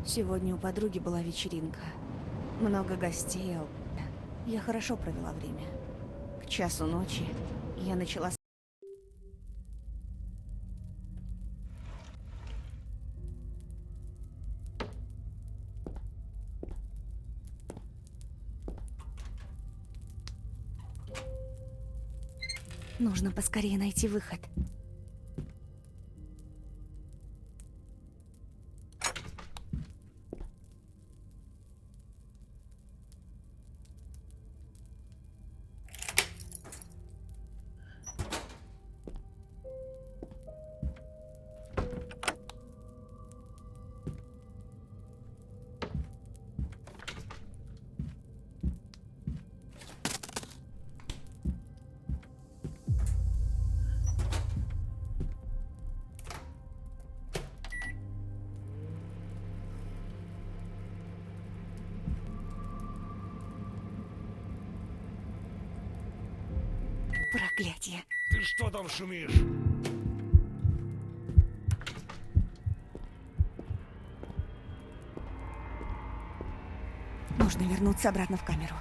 Сегодня у подруги была вечеринка. Много гостей. Я хорошо провела время. К часу ночи я начала... Нужно поскорее найти выход. Проклятие. Ты что там шумишь? Нужно вернуться обратно в камеру.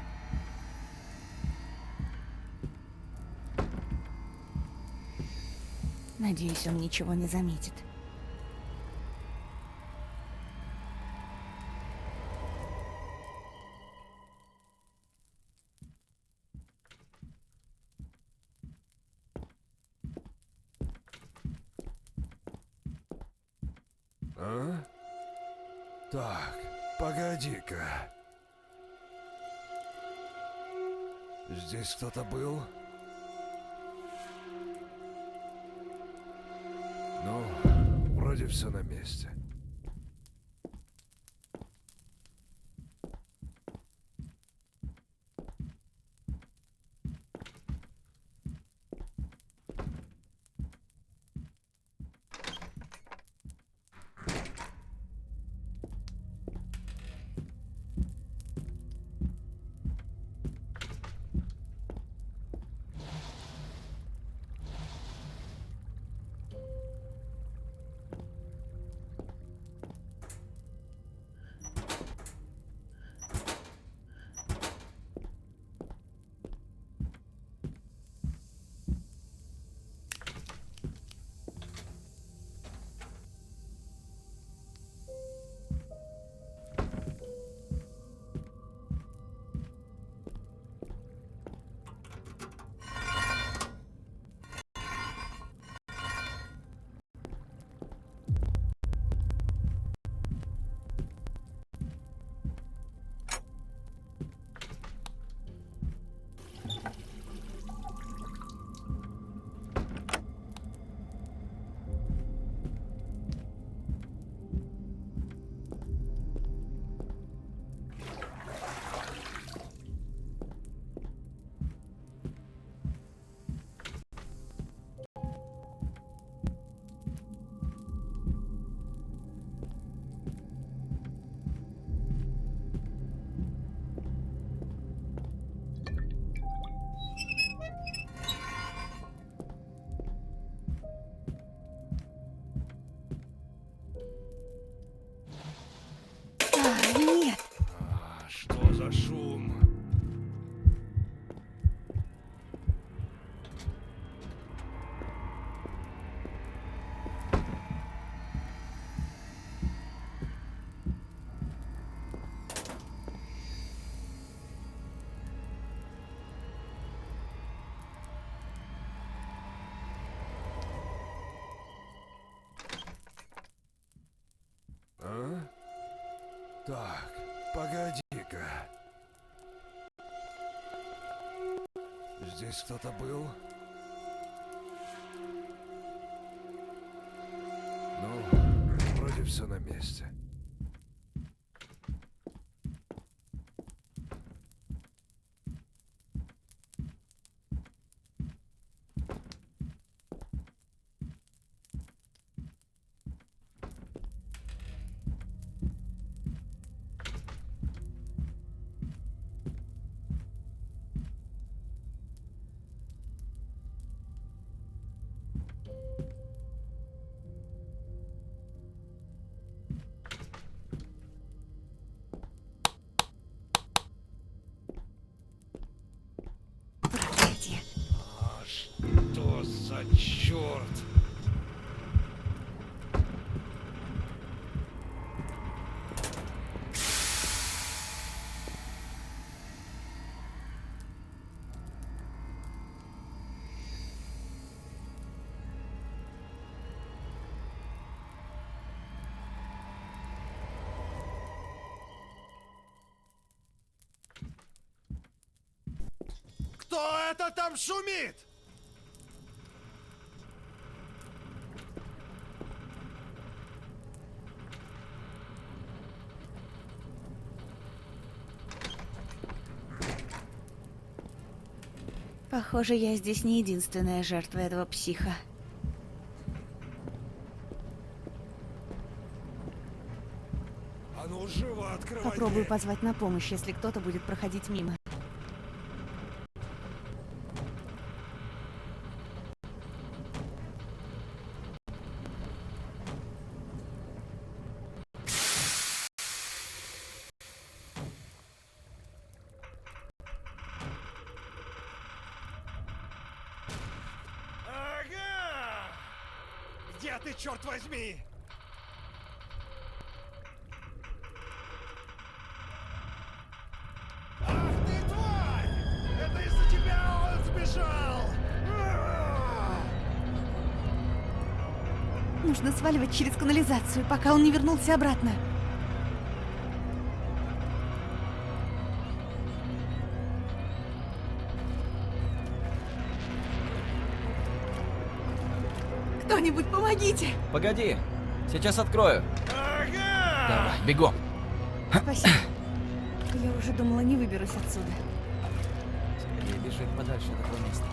Надеюсь, он ничего не заметит. А? Так, погоди-ка. Здесь кто-то был? Ну, вроде все на месте. Нет! Что за шум? А? Так, погоди-ка. Здесь кто-то был? Ну, вроде все на месте. за черт? Кто это там шумит? Похоже, я здесь не единственная жертва этого психа. А ну, живо открывай Попробую дверь. позвать на помощь, если кто-то будет проходить мимо. Ага! Где ты, черт возьми? Ах ты, тварь! Это из-за тебя он сбежал! Нужно сваливать через канализацию, пока он не вернулся обратно. Кто-нибудь помогите! Погоди, сейчас открою. Ага! Давай, бегом. Спасибо. Я уже думала, не выберусь отсюда. Скорее бежи подальше от этого места.